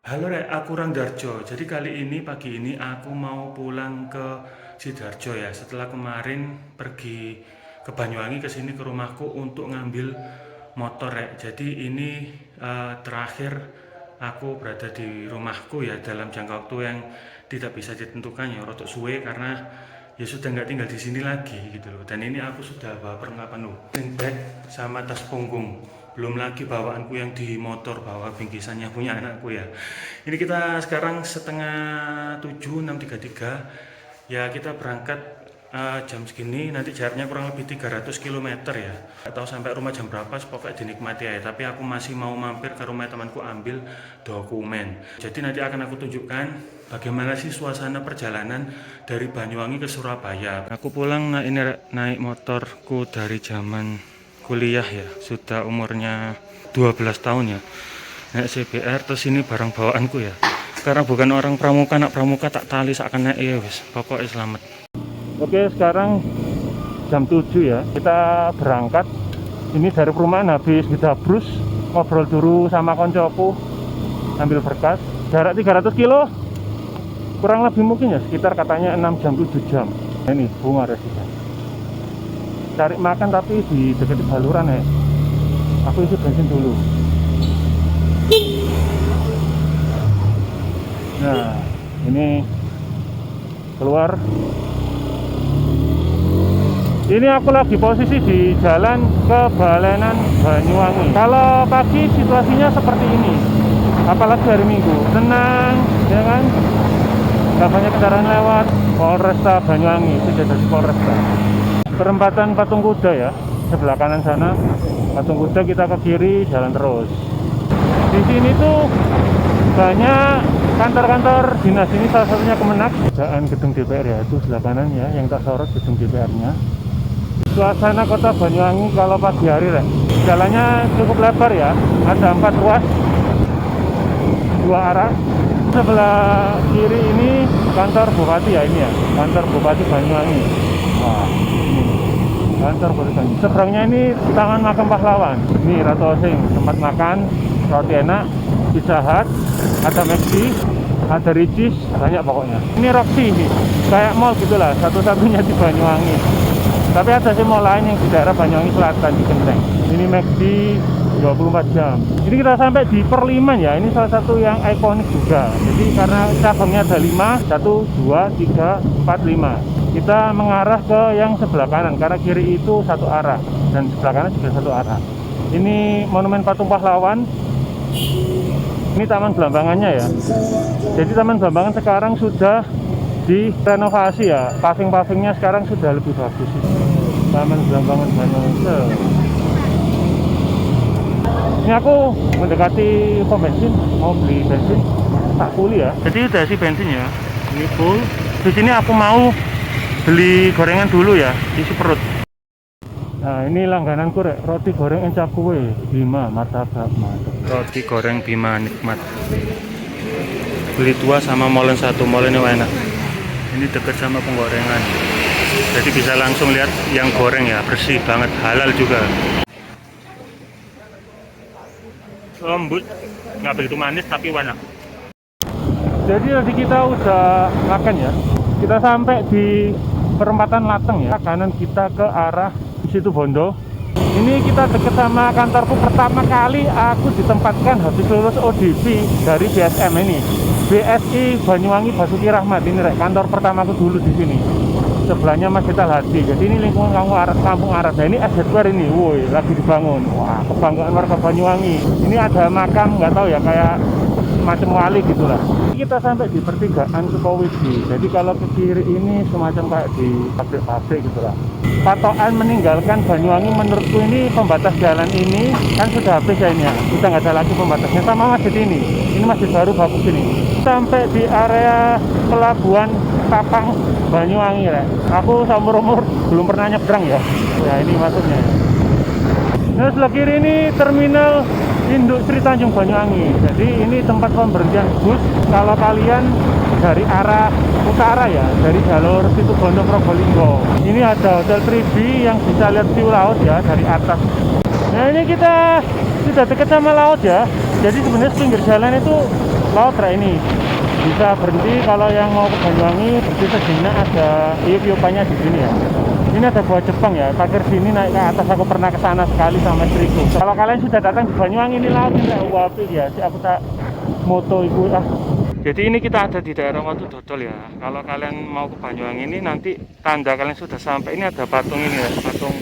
Halo Rek, aku Rangdarjo. Jadi kali ini pagi ini aku mau pulang ke Sidoarjo ya. Setelah kemarin pergi ke Banyuwangi ke sini ke rumahku untuk ngambil motor Rek. Jadi ini terakhir aku berada di rumahku ya dalam jangka waktu yang tidak bisa ditentukan ya, rotok suwe karena ya sudah nggak tinggal di sini lagi gitu loh. Dan ini aku sudah bawa perlengkapan loh, bag sama tas punggung. Belum lagi bawaanku yang di motor, bawa bingkisannya punya anakku ya. Ini kita sekarang setengah 7, 6.33 ya, kita berangkat jam segini, nanti jaraknya kurang lebih 300 km ya. Atau sampai rumah jam berapa pokoknya dinikmati ya. Tapi aku masih mau mampir ke rumah temanku ambil dokumen. Jadi nanti akan aku tunjukkan bagaimana sih suasana perjalanan dari Banyuwangi ke Surabaya. Aku pulang naik motorku dari zaman kuliah ya, sudah umurnya 12 tahun ya, naik CBR. Terus ini barang bawaanku ya, karena bukan orang pramuka, anak pramuka tak tali seakan naik ya wis, pokoknya selamat. Oke, sekarang jam 7 ya, kita berangkat. Ini dari perumahan habis Gidabrus, ngobrol dulu sama koncoku, ambil berkas. Jarak 300 kilo kurang lebih mungkin ya, sekitar katanya 6 jam 7 jam. Ini bunga residen, cari makan tapi di dekat baluran ya. Aku isi bensin dulu. Nah, ini keluar. Ini aku lagi posisi di jalan ke Balenan Banyuwangi. Kalau pagi situasinya seperti ini, apalagi hari Minggu, tenang ya kan, gak banyak kendaraan lewat. Polresta Banyuwangi, sudah dari Polresta. Perempatan Patung Kuda ya, sebelah kanan sana Patung Kuda, kita ke kiri jalan terus. Di sini tuh banyak kantor-kantor dinas, ini salah satunya Kemenak, dan gedung DPR ya, itu sebelah kanan ya, yang tak sorot gedung DPR-nya. Suasana kota Banyuwangi kalau pagi hari lah, jalannya cukup lebar ya, ada 4 ruas, 2 arah. Sebelah kiri ini kantor Bupati ya, ini ya, kantor Bupati Banyuwangi. Wah, ini kantor Bupati. Seberangnya ini Taman Makam Pahlawan. Ini Ratu Osing, tempat makan, roti enak, Pizza Hut, ada McD, ada Ricis, banyak pokoknya. Ini Roxy ini, kayak mall gitulah, satu-satunya di Banyuwangi. Tapi ada sih mall lain yang di daerah Banyuwangi Selatan di Genteng. Ini McD 24 jam. Ini kita sampai di Perliman ya, ini salah satu yang ikonik juga. Jadi karena cabangnya ada 5, 1, 2, 3, 4, 5. Kita mengarah ke yang sebelah kanan, karena kiri itu satu arah dan sebelah kanan juga satu arah. Ini Monumen Patung Pahlawan. Ini Taman Belambangannya ya. Jadi Taman Belambangan sekarang sudah direnovasi ya, paving-pavingnya sekarang sudah lebih bagus. Taman Belambangan Banyuwangi. Ini aku mendekati pom bensin, mau beli bensin, tak full ya. Jadi udah isi bensin ya, ini full. Di sini aku mau beli gorengan dulu ya, isi perut. Nah, ini langgananku Rek, roti goreng encap kue Bima, martabak mantap. Roti goreng Bima nikmat. Beli 2 sama molen 1, molen yang enak. Ini dekat sama penggorengan, jadi bisa langsung lihat yang goreng ya, bersih banget, halal juga. Lembut, nggak begitu manis tapi enak. Jadi tadi kita udah makan ya, kita sampai di perempatan Lateng ya, kanan kita ke arah Situbondo. Ini kita deket sama kantorku, pertama kali aku ditempatkan habis lulus ODP dari BSM ini, BSI Banyuwangi Basuki Rahmat. Ini Rek, kantor pertamaku dulu di sini. Sebelahnya Masjid Al-Hadi. Jadi ini lingkungan kampung Arab. Nah, ini SZ2 ini, woi, lagi dibangun. Wah, kebanggaan warga Banyuwangi. Ini ada makam, nggak tahu ya, kayak semacam wali gitulah. Kita sampai di pertigaan Sukowidi. Jadi kalau ke kiri ini semacam kayak di pabrik-pabrik gitulah. Patokan meninggalkan Banyuwangi menurutku ini pembatas jalan ini kan sudah habis ya, ini ya. Sudah nggak ada lagi pembatasnya, sama masjid ini. Ini masjid baru bagus ini. Sampai di area pelabuhan Tapang Banyuwangi ya. Aku seumur umur belum pernah nyebrang ya. Ya ini maksudnya. Nah, sebelah kiri ini terminal Induk Sri Tanjung Banyuwangi. Jadi ini tempat pemberhentian bus kalau kalian dari arah utara ya, dari jalur Situbondo Probolinggo. Ini ada Hotel Tribi yang bisa lihat view laut ya dari atas. Nah, ini kita sudah dekat sama laut ya. Jadi sebenarnya pinggir jalan itu laut ini bisa berhenti. Kalau yang mau ke Banyuwangi berhenti sejenak, ada iup-iupannya di sini ya. Ini ada gua Jepang ya, parkir sini naik ke atas. Aku pernah ke sana sekali sama istriku. Kalau kalian sudah datang di Banyuwangi, ini laut ini apik ya. Si aku tak moto iku Jadi ini kita ada di daerah Watu Dodol ya. Kalau kalian mau ke Banyuwangi ini, nanti tanda kalian sudah sampai, ini ada patung ini ya, patung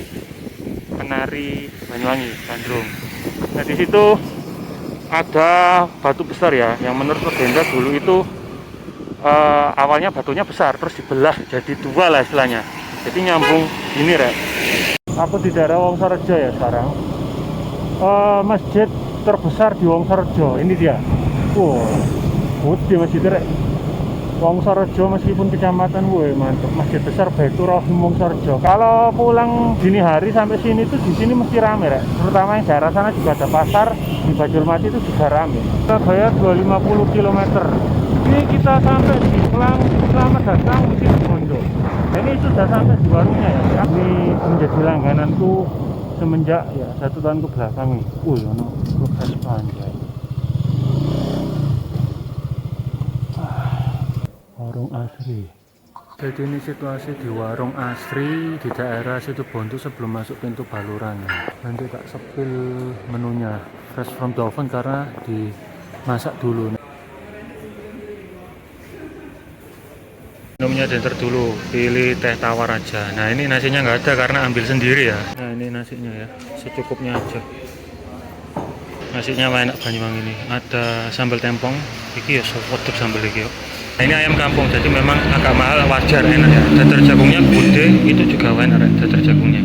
penari Banyuwangi, Gandrung. Nah di situ ada batu besar ya, yang menurut legenda dulu itu awalnya batunya besar, terus dibelah jadi dua lah istilahnya. Jadi nyambung ini rek. Aku di daerah Wongsorejo ya sekarang. Masjid terbesar di Wongsorejo ini dia. Wow, gede masjid rek. Wongsorejo meskipun kecamatan, woi mantap, masjid besar Baitur Rahim Wongsorejo. Kalau pulang dini hari sampai sini tuh di sini mesti rame rek. Terutama yang daerah sana juga ada pasar di Bajulmati itu juga rame. Surabaya 250 km. Ini kita sampai di Kelang, selamat datang di Bondo. Ini sudah sampai di warungnya ya. Ini menjadi langgananku semenjak ya 1 tahun ke belakang ini. Ono proses panjang. Warung Asri. Jadi ini situasi di warung Asri di daerah Situ Bondo sebelum masuk pintu Baluran. Nanti tak sepil menunya fresh from the oven karena dimasak dulu. Minumnya denter dulu, pilih teh tawar aja. Nah ini nasinya nggak ada karena ambil sendiri ya. Nah ini nasinya ya, secukupnya aja. Nasinya enak Banyuwangi ini. Ada sambal tempong, iki ya sopotep sambal iki yo. Nah, ini ayam kampung, jadi memang agak mahal, wajar, enak ya. Dadar jagungnya gede, itu juga enak dadar jagungnya.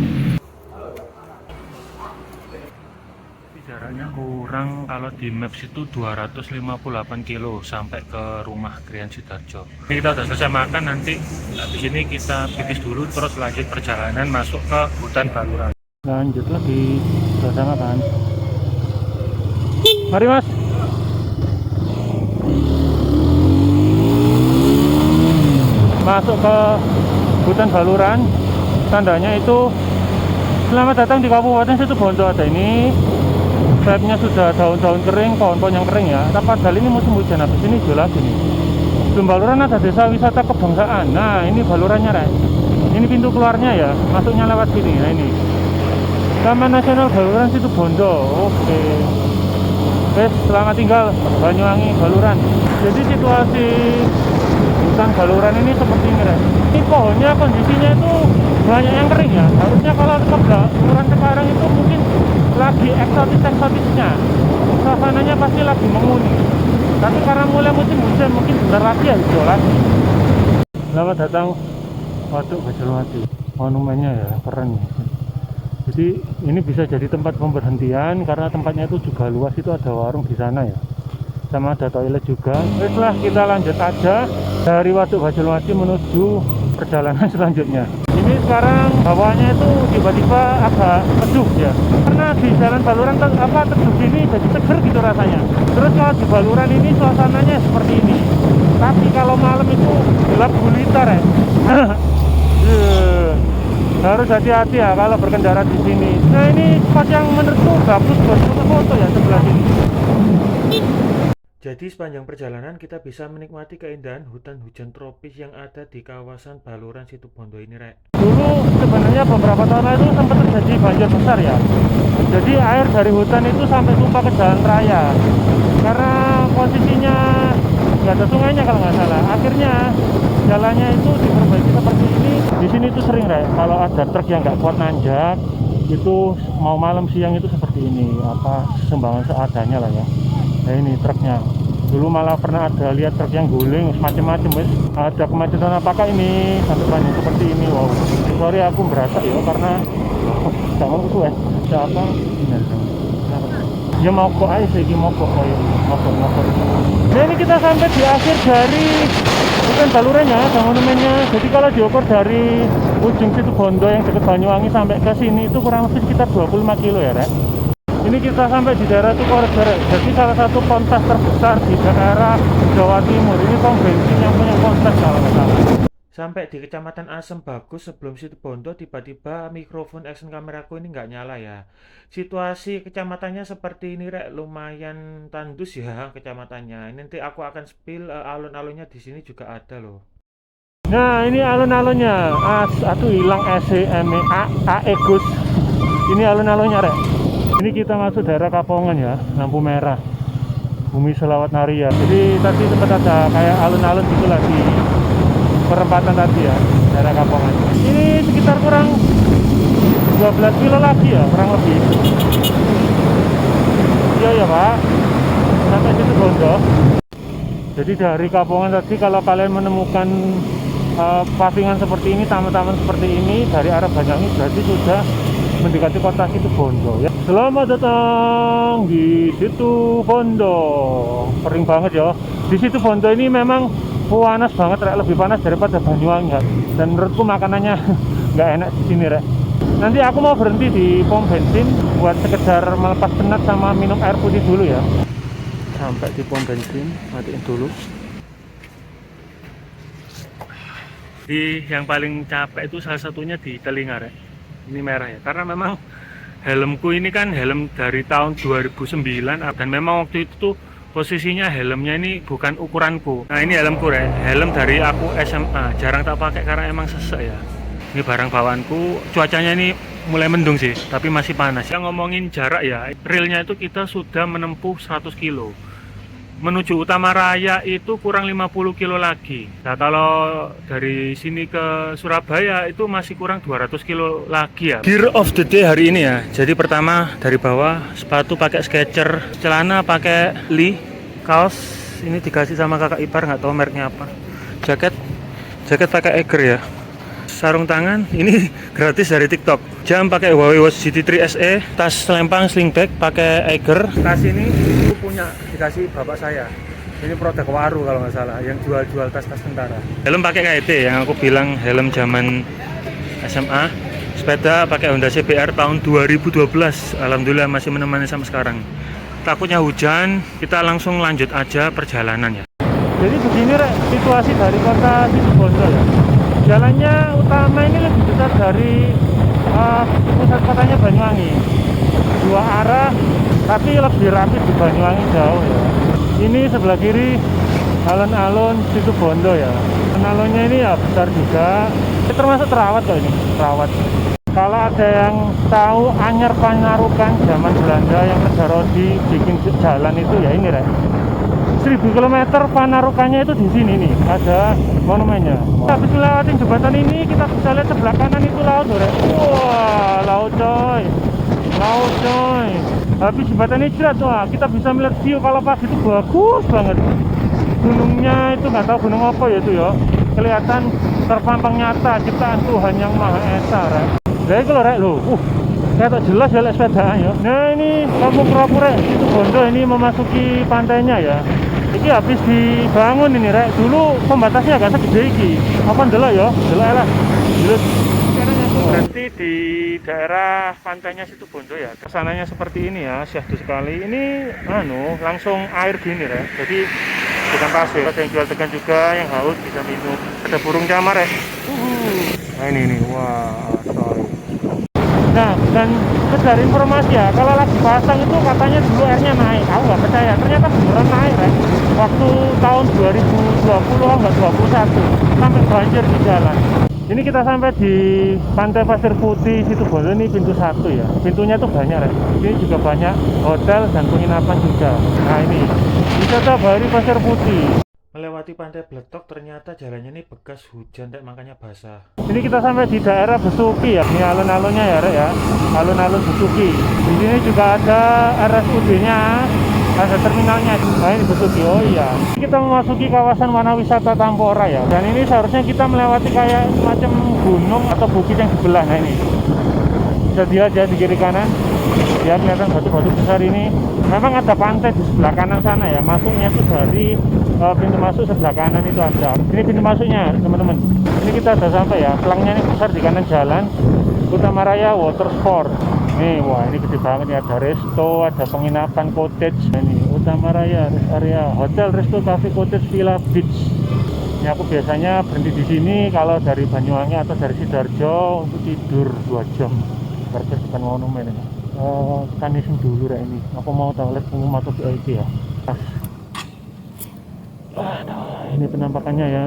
Jaraknya kurang, kalau di maps itu 258 kilo sampai ke rumah Grian Sidarjo. Ini kita udah selesai makan, nanti habis ini kita pipis dulu, terus lanjut perjalanan masuk ke hutan Baluran. Lanjut lagi, sudah makan. Mari mas. Masuk ke hutan Baluran, tandanya itu selamat datang di Kabupaten Situ Bondo. Ada ini vibe-nya sudah daun-daun kering, pohon-pohon yang kering ya. Padahal ini musim hujan, habis ini hijau lagi nih. Sebelum Baluran ada desa wisata kebangsaan. Nah ini Balurannya rek. Ini pintu keluarnya ya, masuknya lewat sini. Nah ini Taman Nasional Baluran Situ Bondo. Oke. Selamat tinggal Banyuwangi Baluran. Jadi situasi hutan Baluran ini seperti ini rek. Ini pohonnya kondisinya itu banyak yang kering ya. Harusnya kalau ke Baluran sekarang itu mungkin lagi eksotis-eksotisnya, suasananya pasti lagi menguning. Tapi karena mulai musim hujan mungkin bentar lagi ya hijau lagi. Selamat datang Waduk Bajulmati. Monumennya ya keren. Jadi ini bisa jadi tempat pemberhentian karena tempatnya itu juga luas, itu ada warung di sana ya. Sama ada toilet juga. Setelah kita lanjut aja dari Waduk Bajulmati menuju perjalanan selanjutnya. Ini sekarang bawahnya itu tiba-tiba agak teduh ya. Karena di jalan Baluran teduh ini jadi seger gitu rasanya. Terus kalau di Baluran ini suasananya seperti ini. Tapi kalau malam itu gelap gulita ya. Harus hati-hati ya kalau berkendara di sini. Nah ini spot yang menurutku bagus buat foto-foto ya sebelah sini. Jadi sepanjang perjalanan kita bisa menikmati keindahan hutan hujan tropis yang ada di kawasan Baluran Situ Bondo ini rek. Dulu sebenarnya beberapa tahun lalu sempat terjadi banjir besar ya. Jadi air dari hutan itu sampai tumpah ke jalan raya. Karena posisinya nggak ada sungainya kalau nggak salah. Akhirnya jalannya itu diperbaiki seperti ini. Di sini tuh sering rek, kalau ada truk yang nggak kuat nanjak, itu mau malam siang itu seperti ini, sumbangan seadanya lah ya. Nah ini truknya. Dulu malah pernah ada lihat truk yang guling macam-macam wes. Ada kemacetan apakah ini sampai banyak seperti ini. Wow. Sorry aku berasa ya karena jangan itu ya. Siapa? Ya mau kok aja sih mau kok mogok. Nah ini kita sampai di akhir dari hutan Balurannya, ada monumennya. Jadi kalau diukur dari ujung Situ Bondo yang dekat Banyuwangi sampai ke sini itu kurang lebih sekitar 25 kilo ya rek. Ini kita sampai di daerah Tukorejo. Jadi salah satu pontas terbesar di daerah Jawa Timur. Ini pom bensin yang punya pontas kalau nggak salah. Sampai di Kecamatan Asem Bagus sebelum situ Bondo, tiba-tiba mikrofon action kameraku ini nggak nyala ya. Situasi kecamatannya seperti ini rek, lumayan tandus ya kecamatannya. Ini nanti aku akan spill alun-alunnya di sini juga ada loh. Nah, ini alun-alunnya. Aduh, hilang SEM Gus. Ini alun-alunnya, Rek. Ini kita masuk daerah Kapongan ya, lampu merah. Bumi Selawat Naria. Jadi tadi sempat ada kayak alun-alun gitulah di perempatan tadi ya, daerah Kapongan. Ini sekitar kurang 12 kilo lagi ya, kurang lebih. Iya ya, Pak. Sampai situ Bondo. Jadi dari Kapongan tadi kalau kalian menemukan pavingan seperti ini, taman-taman seperti ini dari arah Banyuwangi, berarti sudah mendekati kota Situbondo ya. Selamat datang di Situbondo. Kering banget ya. Di Situbondo ini memang panas banget, Rek. Lebih panas daripada Banyuwangi ya. Dan menurutku makanannya nggak enak di sini, Rek. Nanti aku mau berhenti di pom bensin buat sekedar melepas penat sama minum air putih dulu ya. Sampai di pom bensin, matiin dulu. Di yang paling capek itu salah satunya di telinga, Rek. Ini merah ya, karena memang helmku ini kan helm dari tahun 2009 dan memang waktu itu tuh posisinya helmnya ini bukan ukuranku. Nah, ini helmku, Rek. Helm dari aku SMA, jarang tak pakai karena emang sesek ya. Ini barang bawaanku, cuacanya ini mulai mendung sih, tapi masih panas. Yang ngomongin jarak ya, realnya itu kita sudah menempuh 100 kilo. Menuju Utama Raya itu kurang 50 kilo lagi. Nah, kalau dari sini ke Surabaya itu masih kurang 200 kilo lagi ya. Gear of the day hari ini ya. Jadi pertama dari bawah sepatu pakai Skechers, celana pakai Lee, kaos ini dikasih sama kakak ipar, nggak tahu mereknya apa. Jaket pakai Eiger ya. Sarung tangan ini gratis dari TikTok. Jam pakai Huawei Watch GT3 SE, tas selempang sling bag pakai Eiger. Tas ini aku punya, dikasih bapak saya. Ini produk Waru kalau nggak salah, yang jual-jual tas-tas tentara. Helm pakai KIT yang aku bilang helm zaman SMA. Sepeda pakai Honda CBR tahun 2012. Alhamdulillah masih menemani sampai sekarang. Takutnya hujan, kita langsung lanjut aja perjalanan ya. Jadi begini, Rek, situasi dari kota Situbondo ya. Jalannya utama ini lebih besar dari pusat kotanya Banyuwangi. Dua arah, tapi lebih rapi di Banyuwangi jauh ya. Ini sebelah kiri alun-alun Situbondo ya. Alun-alunnya ini ya besar juga. Ini termasuk terawat kok ini, terawat. Kalau ada yang tahu Anyar Pangarukan zaman Belanda yang kerja rodi bikin jalan itu ya ini, Rek. 1000 km Panarukannya itu di sini nih, ada monumennya. Habis lewatin jembatan ini kita bisa lihat sebelah kanan itu laut, Rek. Wah, laut coy. Laut coy. Habis jembatan ini jerat, wah, kita bisa melihat view kalau pagi itu bagus banget. Gunungnya itu nggak tahu gunung apa ya itu ya. Kelihatan terpampang nyata ciptaan Tuhan yang Maha Esa, Rek. Lah iku lho, Rek, lho. Kayak tak jelas ya lek sepedaan ya. Nah, ini Kampung Kerapu, Rek. Situbondo ini memasuki pantainya ya. Iki habis dibangun ini, Rek. Dulu pembatasnya agak segede iki. Apa ndelok ya? Delok lah. Berarti di daerah pantainya Situbondo ya. Kesananya seperti ini ya, syahdu sekali. Ini langsung air gini, Rek. Jadi bukan pasir. Ada yang jual tegan juga, yang haus bisa minum. Ada burung camar, Rek. Nah, ini. Wah, sorry. Nah, dan dari informasi ya, kalau lagi pasang itu katanya dulu airnya naik. Aku nggak percaya, ternyata beneran naik, Rek. Waktu tahun 2020 nggak 21 sampai banjir di jalan. Ini kita sampai di Pantai Pasir Putih Situbondo, ini pintu 1 ya. Pintunya tuh banyak, Rek. Ini juga banyak hotel dan penginapan juga. Nah, ini wisata Bahari Pasir Putih. Melewati pantai Bletok ternyata jalannya ini bekas hujan, Rek, makanya basah. Ini kita sampai di daerah Besuki ya. Ini alun-alunnya ya, Rek ya. Alun-alun Besuki. Di sini juga ada RSUD-nya, ada terminalnya. Nah, ini Besuki. Oh iya. Kita memasuki kawasan Wanawisata Tampora ya. Dan ini seharusnya kita melewati kayak semacam gunung atau bukit yang sebelah. Nah, ini bisa dilihat ya di kiri kanan. Ya, kelihatan batu-batu besar ini. Memang ada pantai di sebelah kanan sana ya. Masuknya itu dari pintu masuk sebelah kanan itu ada. Ini pintu masuknya, teman-teman. Ini kita sudah sampai ya. Pelangnya ini besar di kanan jalan. Utama Raya Water Sport. Nih, wah, ini gede banget ya. Ada resto, ada penginapan cottage. Ini Utama Raya rest area hotel, resto, cafe, cottage, villa, beach. Ini aku biasanya berhenti di sini kalau dari Banyuwangi atau dari Sidoarjo untuk tidur 2 jam. Parkir depan monumen ini. Kan isin dulu ya ini. Aku mau toilet umum atau VIP ya. Pas. Aduh, ini penampakannya ya.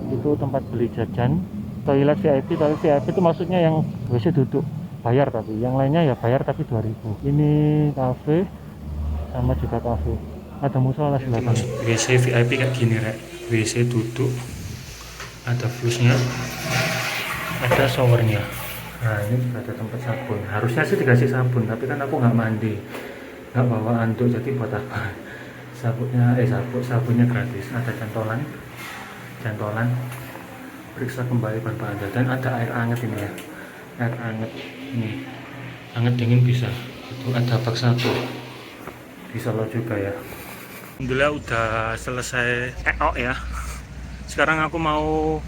Itu tempat beli jajan. Toilet VIP itu maksudnya yang WC duduk. Bayar tapi. Yang lainnya ya bayar tapi 2.000. Ini kafe sama juga kafe. Ada musola sebelah sana. WC VIP kayak gini rek. WC duduk, ada flusnya, ada showernya. Nah ini juga ada tempat sabun. Harusnya sih dikasih sabun, tapi kan aku nggak mandi, nggak bawa anduk, jadi buat apa? Sabunnya gratis. Ada cantolan, periksa kembali barba Anda, dan ada air hangat ini ya, air hangat ini, hangat dingin bisa. Itu ada bak satu, bisa lo juga ya. Alhamdulillah udah selesai ya. Sekarang aku mau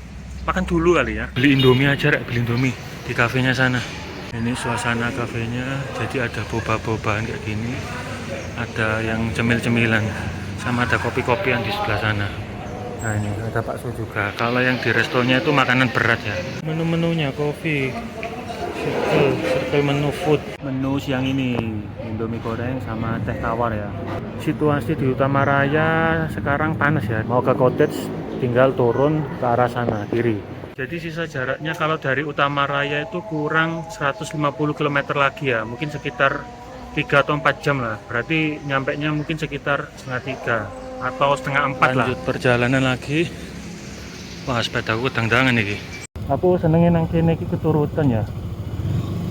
makan dulu kali ya. Beli Indomie aja rek, beli Indomie di kafenya sana. Ini suasana kafenya, jadi ada boba-bobaan kayak gini, ada yang cemil-cemilan, sama ada kopi-kopian di sebelah sana. Nah ini ada bakso juga. Kalau yang di restonya itu makanan berat ya. Menu-menunya kopi, circle menu food. Menu siang ini Indomie goreng sama teh tawar ya. Situasi di Utama Raya sekarang panas ya. Mau ke cottage tinggal turun ke arah sana kiri. Jadi sisa jaraknya kalau dari Utama Raya itu kurang 150 km lagi ya. Mungkin sekitar 3 atau 4 jam lah. Berarti nyampenya mungkin sekitar setengah 3 atau setengah 4 lah. Lanjut perjalanan lagi. Wah, sepedaku dang-dangan ini. Aku senengin nang kene iki keturutan ya.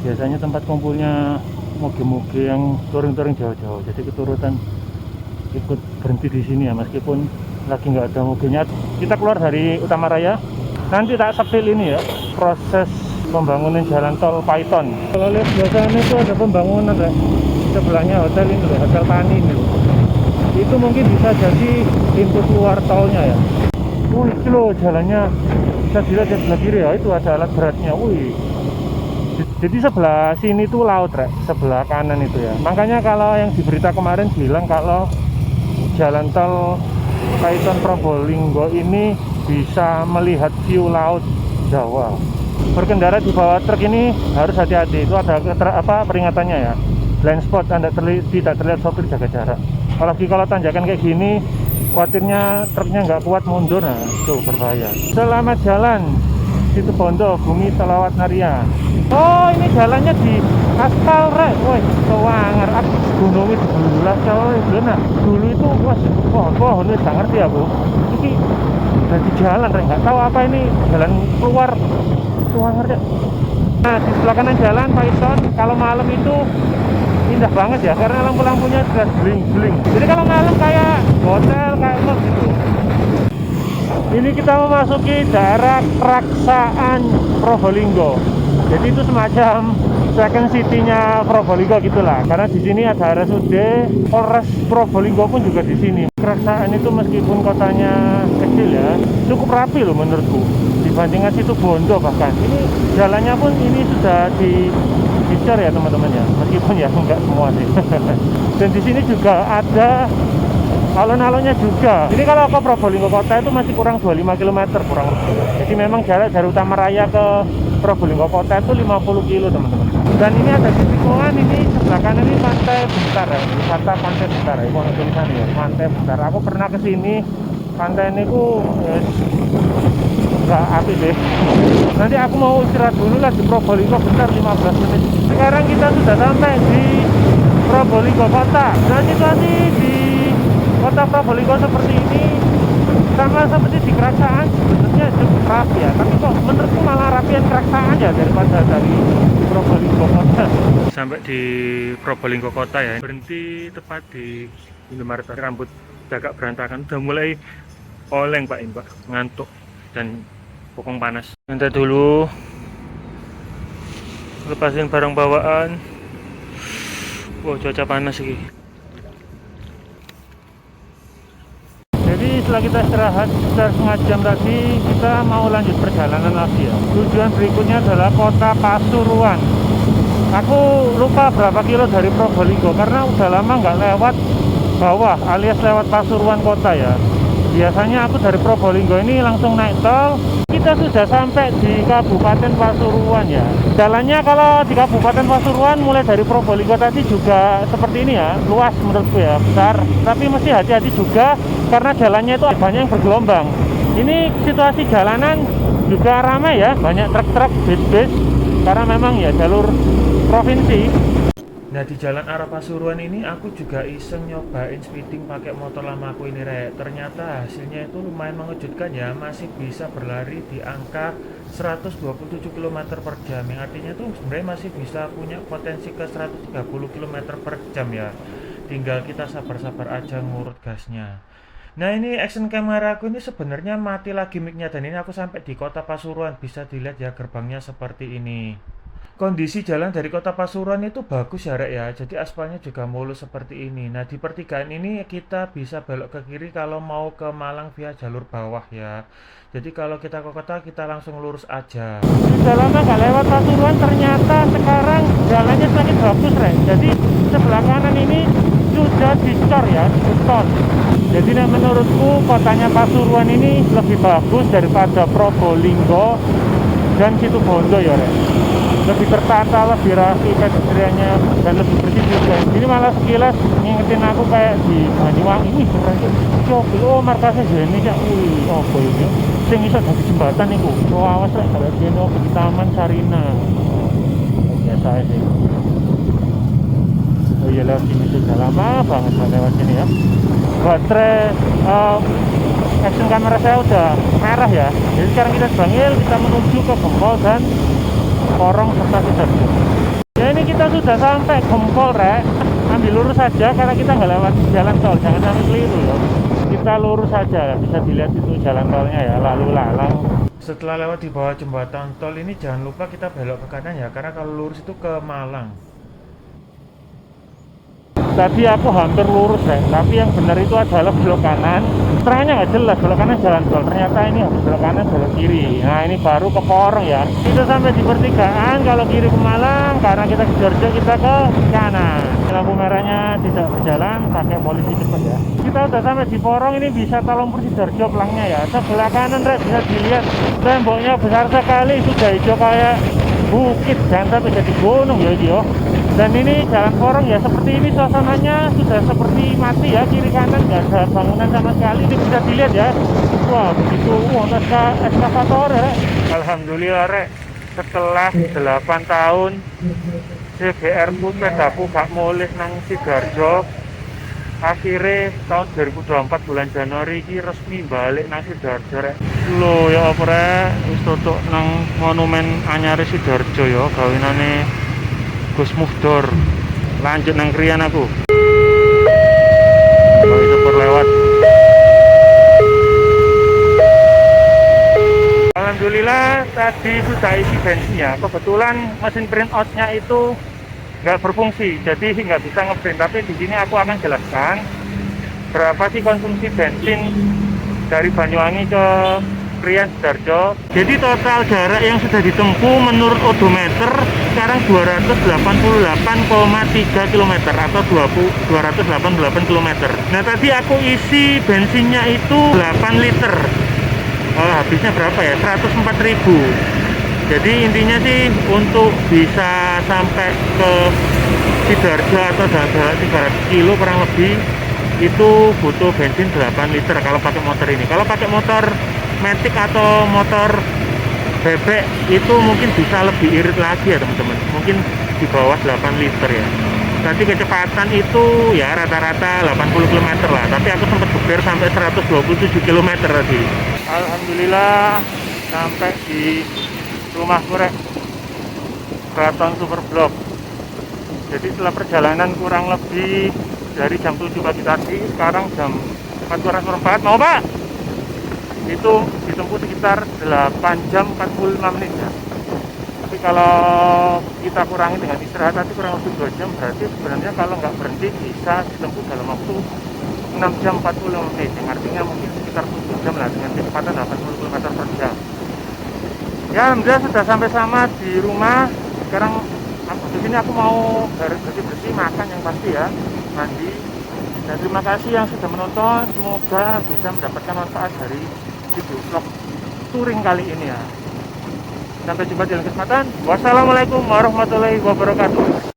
Biasanya tempat kumpulnya moge-moge yang touring-touring jauh-jauh. Jadi keturutan ikut berhenti di sini ya, meskipun lagi nggak ada mogenya. Kita keluar dari Utama Raya. Nanti tak sepil ini ya, proses pembangunan jalan tol Python. Kalau lihat biasanya itu ada pembangunan ya. Sebelahnya hotel ini loh, Hotel Tani ini loh. Itu mungkin bisa jadi pintu keluar tolnya ya. Wih, itu loh jalannya. Bisa dilihat di sebelah kiri ya, itu ada alat beratnya. Wih. Jadi sebelah sini tuh laut rek, sebelah kanan itu ya. Makanya kalau yang di berita kemarin bilang kalau jalan tol Python Probolinggo ini bisa melihat view laut Jawa. Berkendara di bawah truk ini harus hati-hati. Itu ada peringatannya ya. Blind spot, Anda tidak terlihat sopir, jaga jarak. Apalagi kalau tanjakan kayak gini, khawatirnya truknya nggak kuat mundur, nah itu berbahaya. Selamat jalan Situ Bondo, Bumi Selawat Naria. Oh, ini jalannya di aspal rek. Woi, kewanger. Gunungnya dibelah coy. Nah, dulu itu pohon-pohon nggak ngerti aku. Ini dari jalan rek, nggak tahu apa ini jalan keluar. Kewanger ya. Nah, di sebelah kanan jalan Python, kalau malam itu indah banget ya, karena lampu-lampunya jelas bling-bling. Jadi kalau malam kayak hotel, kayak mall gitu. Ini kita memasuki daerah Keraksaan Probolinggo. Jadi itu semacam second city-nya Probolinggo gitulah. Karena di sini ada RSUD, Polres Probolinggo pun juga di sini. Keraksaan itu meskipun kotanya kecil ya, cukup rapi loh menurutku. Dibandingkan Situ Bondo bahkan. Ini jalannya pun ini sudah dicor ya teman-teman ya. Meskipun ya enggak semua sih. Dan di sini juga ada alun-alunnya juga. Jadi kalau ke Probolinggo kota itu masih kurang 25 km kurang lebih. Jadi memang jarak dari Utama Raya ke Probolinggo kota itu 50 km teman-teman. Dan ini ada di tikungan, ini sebelah kanan ini Pantai Bentar ya, wisata Pantai Bentar ya, mau tulisannya ya, Pantai Bentar. Aku pernah kesini, pantai ini ku nggak api deh. Nanti aku mau istirahat dulu lah di Probolinggo bentar 15 menit. Sekarang kita sudah sampai di Probolinggo kota. Dan situasi di kota Probolinggo seperti ini sama seperti di Keraksaan sebenarnya cukup rapi ya, tapi kok menurutku malah rapian Keraksaan ya daripada dari Probolinggo kota. Sampai di Probolinggo kota ya, berhenti tepat di Indomaret. Rambut agak berantakan, udah mulai oleng Pak Impak, ngantuk dan bokong panas. Nanti dulu lepasin barang bawaan. Wow, cuaca panas ini. Jadi setelah kita istirahat sekitar setengah jam tadi, kita mau lanjut perjalanan lagi ya. Tujuan berikutnya adalah kota Pasuruan. Aku lupa berapa kilo dari Probolinggo karena udah lama nggak lewat bawah alias lewat Pasuruan kota ya. Biasanya aku dari Probolinggo ini langsung naik tol. Kita sudah sampai di Kabupaten Pasuruan ya. Jalannya kalau di Kabupaten Pasuruan mulai dari Probolinggo tadi juga seperti ini ya, luas menurutku ya, besar. Tapi mesti hati-hati juga karena jalannya itu banyak yang bergelombang. Ini situasi jalanan juga ramai ya, banyak truk-truk, bis-bis karena memang ya jalur provinsi. Nah, di jalan arah Pasuruan ini aku juga iseng nyobain speeding pakai motor lama aku ini, Rek. Ternyata hasilnya itu lumayan mengejutkan ya, masih bisa berlari di angka 127 km per jam. Yang artinya tuh sebenarnya masih bisa punya potensi ke 130 km per jam ya. Tinggal kita sabar-sabar aja ngurut gasnya. Nah, ini action camera aku ini sebenarnya mati lagi mic-nya, dan ini aku sampai di kota Pasuruan. Bisa dilihat ya gerbangnya seperti ini. Kondisi jalan dari kota Pasuruan itu bagus ya, Rek ya. Jadi aspalnya juga mulus seperti ini. Nah, di pertigaan ini kita bisa belok ke kiri kalau mau ke Malang via jalur bawah ya. Jadi kalau kita ke kota kita langsung lurus aja. Jalannya nggak lewat Pasuruan, ternyata sekarang jalannya semakin bagus, Rek. Jadi sebelah kanan ini sudah dicor ya, beton. Jadi menurutku kotanya Pasuruan ini lebih bagus daripada Probolinggo dan Situbondo ya, Rek. Lebih tertata, lebih rapi pedestriannya, dan lebih bersih juga. Ini malah sekilas ngingetin aku kayak di Banyuwangi. Wih, keren. Oh, markasnya Zeni Cak. Wih, apa ini? Sing iso dadi jembatan iku. Oh, awas rek kalau kene di Taman Sarina. Biasa sih. Oh iya, lewat sini sudah lama banget lewat sini ya. Baterai action kamera saya udah merah ya. Jadi sekarang kita bangil, kita menuju ke Gempol dan Porong serta Sidoarjo. Ya, ini kita sudah sampai Gempol, Rek. Ambil lurus saja karena kita nggak lewat jalan tol, jangan sampai keliru loh. Kita lurus saja, bisa dilihat itu jalan tolnya ya, lalu lalang. Setelah lewat di bawah jembatan tol ini jangan lupa kita belok ke kanan ya, karena kalau lurus itu ke Malang. Tadi aku hampir lurus ya, tapi yang benar itu adalah belok kanan. Terangnya nggak jelas, belok kanan jalan tol. Ternyata ini harus belok kanan belok kiri. Nah, ini baru ke Porong ya. Kita sampai di pertigaan, kalau kiri ke Malang, karena kita ke Sidoarjo kita ke kanan. Lampu merahnya tidak berjalan, pakai polisi cepat ya. Kita udah sampai di Porong, ini bisa Talumpur Sidoarjo pelangnya ya. Sebelah kanan, Rek, bisa dilihat temboknya besar sekali, sudah hijau kayak bukit, jangan sampai jadi gunung ya dia. Dan ini jalan Porong ya seperti ini, suasananya sudah seperti mati ya, kiri kanan nggak ada bangunan sama sekali. Ini bisa dilihat ya. Wah, begitu eskavator ya. Alhamdulillah, Rek, setelah 8 tahun CBR ku sepedaku gak mulih nang Sidoarjo, akhirnya tahun 2024 bulan Januari ini resmi balik nang Sidoarjo, Rek. Lho ya apa, Rek, wis tutuk nang monumen anyar Sidoarjo ya, gawinane Gus Muhdor. Lanjut nang krian aku. Kalau itu lewat. Alhamdulillah tadi sudah isi bensin ya. Kebetulan mesin print out-nya itu nggak berfungsi, jadi nggak bisa ngeprint. Tapi di sini aku akan jelaskan berapa sih konsumsi bensin dari Banyuwangi ke Krian Sidoarjo. Jadi total jarak yang sudah ditempuh menurut odometer sekarang 288,3 km atau 288 km. Nah, tadi aku isi bensinnya itu 8 liter. Habisnya berapa ya? 104.000. Jadi intinya sih untuk bisa sampai ke Sidoarjo atau jarak 300 kilo kurang lebih itu butuh bensin 8 liter kalau pakai motor ini. Kalau pakai motor Matic atau motor bebek itu mungkin bisa lebih irit lagi ya teman-teman, mungkin di bawah 8 liter ya. Tadi kecepatan itu ya rata-rata 80 km lah, tapi aku sempat geber sampai 127 km tadi. Alhamdulillah sampai di rumah Rek, Keraton Superblok. Jadi setelah perjalanan kurang lebih dari jam 7 pagi tadi, sekarang jam 4 mau Pak? Itu ditempuh sekitar 8 jam 45 menit ya. Tapi kalau kita kurangi dengan istirahat tadi kurang lebih 2 jam, berarti sebenarnya kalau nggak berhenti bisa ditempuh dalam waktu 6 jam 45 menit, yang artinya mungkin sekitar 7 jam lah dengan kecepatan 80 km per jam. Ya, alhamdulillah sudah sampai sama di rumah. Sekarang di sini aku mau bersih-bersih, makan yang pasti ya, mandi. Dan terima kasih yang sudah menonton, semoga bisa mendapatkan manfaat dari video vlog touring kali ini ya. Sampai jumpa di lain kesempatan. Wassalamualaikum warahmatullahi wabarakatuh.